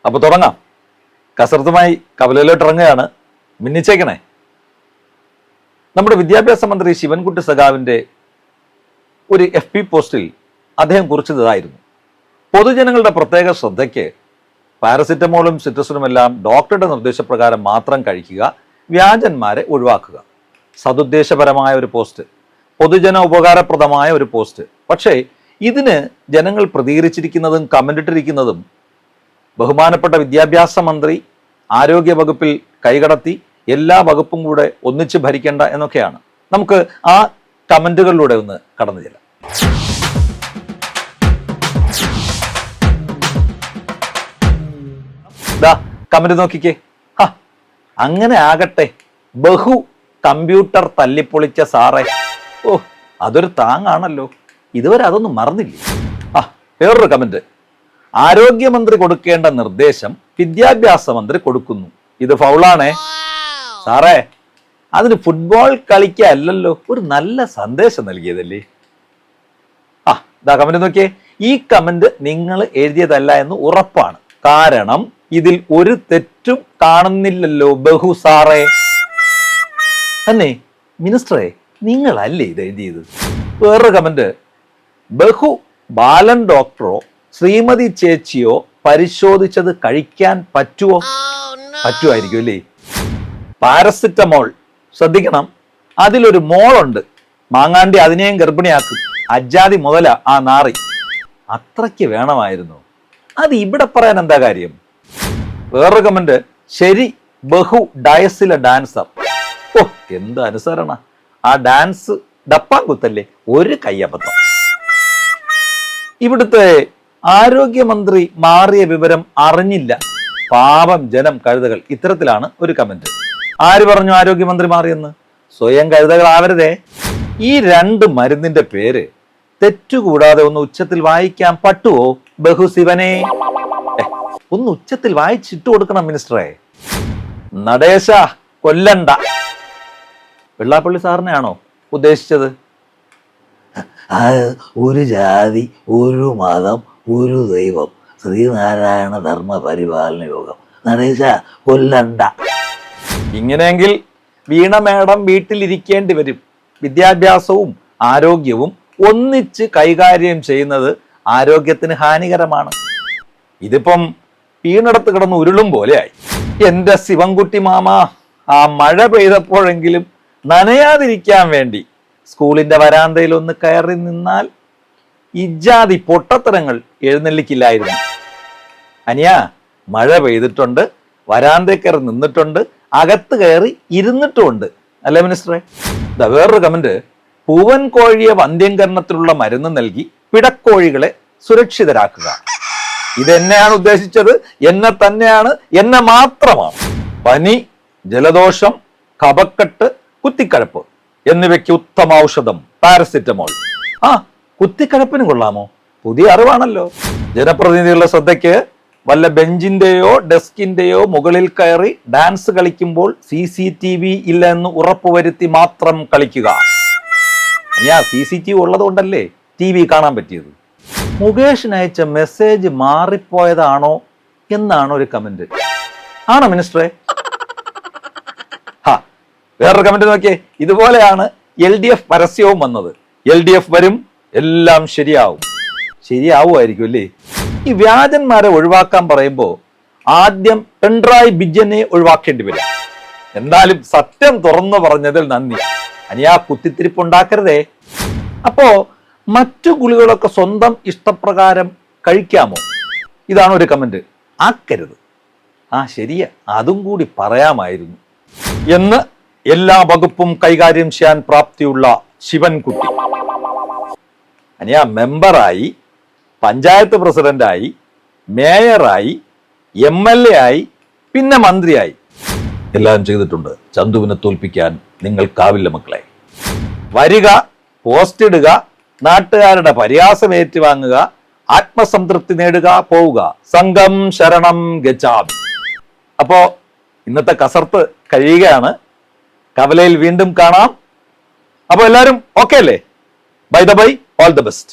അപ്പോൾ തുടങ്ങാം. കസർത്തുമായി കവലയിലോട്ട് ഇറങ്ങുകയാണ്. മിന്നിച്ചേക്കണേ. നമ്മുടെ വിദ്യാഭ്യാസ മന്ത്രി ശിവൻകുട്ടി സഖാവിൻ്റെ ഒരു FB പോസ്റ്റിൽ അദ്ദേഹം കുറിച്ചതായിരുന്നു: പൊതുജനങ്ങളുടെ പ്രത്യേക ശ്രദ്ധയ്ക്ക് പാരസിറ്റമോളും സിട്രസിനുമെല്ലാം ഡോക്ടറുടെ നിർദ്ദേശപ്രകാരം മാത്രം കഴിക്കുക, വ്യാജന്മാരെ ഒഴിവാക്കുക. സതുദ്ദേശപരമായ ഒരു പോസ്റ്റ്, പൊതുജന ഉപകാരപ്രദമായ ഒരു പോസ്റ്റ്. പക്ഷേ ഇതിന് ജനങ്ങൾ പ്രതികരിച്ചിരിക്കുന്നതും കമന്റിട്ടിരിക്കുന്നതും ബഹുമാനപ്പെട്ട വിദ്യാഭ്യാസ മന്ത്രി ആരോഗ്യ വകുപ്പിൽ കൈകടത്തി എല്ലാ വകുപ്പും കൂടെ ഒന്നിച്ച് ഭരിക്കേണ്ട എന്നൊക്കെയാണ്. നമുക്ക് ആ കമന്റുകളിലൂടെ ഒന്ന് കടന്നു ചെല്ലാം. കമന്റ് നോക്കിക്കേ. അങ്ങനെ ആകട്ടെ, ബഹു കമ്പ്യൂട്ടർ തല്ലിപ്പൊളിച്ച സാറേ. ഓ, അതൊരു താങ്ങാണല്ലോ. ഇതുവരെ അതൊന്നും മറന്നില്ലേ. വേറൊരു കമന്റ്: ആരോഗ്യമന്ത്രി കൊടുക്കേണ്ട നിർദ്ദേശം വിദ്യാഭ്യാസ മന്ത്രി കൊടുക്കുന്നു. ഇത് ഫൗളാണേ സാറേ. അതിന് ഫുട്ബോൾ കളിക്കല്ലോ, ഒരു നല്ല സന്ദേശം നൽകിയതല്ലേ. കമന്റ് നോക്കിയേ. ഈ കമന്റ് നിങ്ങൾ എഴുതിയതല്ല എന്ന് ഉറപ്പാണ്. കാരണം ഇതിൽ ഒരു തെറ്റും കാണുന്നില്ലല്ലോ ബഹു സാറേ. തന്നെ മിനിസ്റ്ററെ, നിങ്ങളല്ലേ ഇത് എഴുതിയത്? വേറൊരു കമന്റ്: ബഹു ബാലൻ ഡോക്ടറോ ശ്രീമതി ചേച്ചിയോ പരിശോധിച്ചത് കഴിക്കാൻ പറ്റുമോ? പറ്റുമായിരിക്കും അല്ലേ. പാരസിറ്റമോൾ ശ്രദ്ധിക്കണം, അതിലൊരു മോളുണ്ട്. മാങ്ങാണ്ടി അതിനെയും ഗർഭിണിയാക്കും. അജാതി മുതല ആ നാറി. അത്രയ്ക്ക് വേണമായിരുന്നു. അത് ഇവിടെ പറയാൻ എന്താ കാര്യം? വേറൊരു കമന്റ്: ശരി, ബഹു ഡയസിലെ ഡാൻസർ. ഓ, എന്ത് അനുസരണ! ആ ഡാൻസ് ഡപ്പാങ്കുത്തല്ലേ, ഒരു കയ്യബദ്ധം. ഇവിടുത്തെ ആരോഗ്യമന്ത്രി മാറിയ വിവരം അറിഞ്ഞില്ല, പാപം ജനം കഴുതകൾ. ഇത്തരത്തിലാണ് ഒരു കമന്റ്. ആര് പറഞ്ഞു ആരോഗ്യമന്ത്രി മാറിയെന്ന്? സ്വയം കഴുതകളാവരുതേ. ഈ രണ്ട് മരുന്നിന്റെ പേര് തെറ്റുകൂടാതെ ഒന്ന് ഉച്ചത്തിൽ വായിക്കാൻ പറ്റുമോ ബഹുശിവനെ? ഒന്ന് ഉച്ചത്തിൽ വായിച്ചിട്ട് കൊടുക്കണം മിനിസ്റ്ററെ. നടേശ കൊല്ലണ്ട. വെള്ളാപ്പള്ളി സാറിനെയാണോ ഉദ്ദേശിച്ചത്? ഒരു ജാതി, ഒരു മതം, ഒരു ദൈവം, ശ്രീനാരായണ ധർമ്മ പരിപാലന യോഗം. നടേശ കൊല്ലണ്ട. ഇങ്ങനെയെങ്കിൽ വീണ മേഡം വീട്ടിലിരിക്കേണ്ടി വരും. വിദ്യാഭ്യാസവും ആരോഗ്യവും ഒന്നിച്ച് കൈകാര്യം ചെയ്യുന്നത് ആരോഗ്യത്തിന് ഹാനികരമാണ്. ഇതിപ്പം വീണിടത്ത് കിടന്ന് ഉരുളും പോലെയായി. എന്റെ ശിവൻകുട്ടി മാമ, ആ മഴ പെയ്തപ്പോഴെങ്കിലും നനയാതിരിക്കാൻ വേണ്ടി സ്കൂളിന്റെ വരാന്തയിൽ ഒന്ന് കയറി നിന്നാൽ ഇജാതി പൊട്ടത്തരങ്ങൾ എഴുന്നള്ളിക്കില്ലായിരുന്നു. അനിയ, മഴ പെയ്തിട്ടുണ്ട്, വരാന്തയിൽ കയറി നിന്നിട്ടുണ്ട്, അകത്ത് കയറി ഇരുന്നിട്ടുമുണ്ട് അല്ലേ മിനിസ്റ്ററെ? വേറൊരു കമന്റ്: പൂവൻ കോഴിയെ വന്ധ്യംകരണത്തിലുള്ള മരുന്ന് നൽകി പിടക്കോഴികളെ സുരക്ഷിതരാക്കുക. ഇതെന്നെയാണ് ഉദ്ദേശിച്ചത്, എന്നെ തന്നെയാണ്, എന്നെ മാത്രമാണ്. പനി, ജലദോഷം, കഫക്കെട്ട്, കുത്തിക്കഴപ്പ് എന്നിവയ്ക്ക് ഉത്തമ ഔഷധം പാരസിറ്റമോൾ. കുത്തിക്കഴപ്പിന് കൊള്ളാമോ? പുതിയ അറിവാണല്ലോ. ജനപ്രതിനിധികളുടെ ശ്രദ്ധയ്ക്ക്: വല്ല ബെഞ്ചിന്റെയോ ഡെസ്കിന്റെയോ മുകളിൽ കയറി ഡാൻസ് കളിക്കുമ്പോൾ CCTV ഇല്ല എന്ന് ഉറപ്പുവരുത്തി മാത്രം കളിക്കുക. CCTV ഉള്ളത് കൊണ്ടല്ലേ TV കാണാൻ പറ്റിയത്. മുകേഷിന് അയച്ച മെസ്സേജ് മാറിപ്പോയതാണോ എന്നാണ് ഒരു കമന്റ്. ആണോ മിനിസ്റ്ററെ? വേറൊരു കമന്റ് നോക്കിയേ. ഇതുപോലെയാണ് LDF പരസ്യവും വന്നത്. LDF വരും, എല്ലാം ശരിയാവും. ശരിയാവുമായിരിക്കും അല്ലേ? ഈ വ്യാജന്മാരെ ഒഴിവാക്കാൻ പറയുമ്പോൾ ആദ്യം പിണറായി വിജയനെ ഒഴിവാക്കേണ്ടി വരും. എന്തായാലും സത്യം തുറന്നു പറഞ്ഞതിൽ നന്ദി. അനിയാ കുത്തിത്തിരിപ്പുണ്ടാക്കരുതേ. അപ്പോ മറ്റു ഗുളികളൊക്കെ സ്വന്തം ഇഷ്ടപ്രകാരം കഴിക്കാമോ? ഇതാണ് ഒരു കമന്റ്. ആക്കരുത്. ശരിയാ, അതും കൂടി പറയാമായിരുന്നു എന്ന് എല്ലാ വകുപ്പും കൈകാര്യം ചെയ്യാൻ പ്രാപ്തിയുള്ള ശിവൻകുട്ടി. അനിയാ മെമ്പറായി, പഞ്ചായത്ത് പ്രസിഡന്റായി, മേയറായി, MLA ആയി, പിന്നെ മന്ത്രിയായി. എല്ലാം ചെയ്തിട്ടുണ്ട്. ചന്തുവിനെ തോൽപ്പിക്കാൻ നിങ്ങൾക്കാവില്ല മക്കളെ. വരിക, പോസ്റ്റ് ഇടുക, നാട്ടുകാരുടെ പരിഹാസം ഏറ്റുവാങ്ങുക, ആത്മസംതൃപ്തി നേടുക, പോവുക. സംഘം ശരണം ഗച്ഛാമി. അപ്പോ ഇന്നത്തെ കസർത്ത് കഴിയുകയാണ്. കവലയിൽ വീണ്ടും കാണാം. അപ്പൊ എല്ലാവരും ഓക്കെ അല്ലേ? By the by, all the best.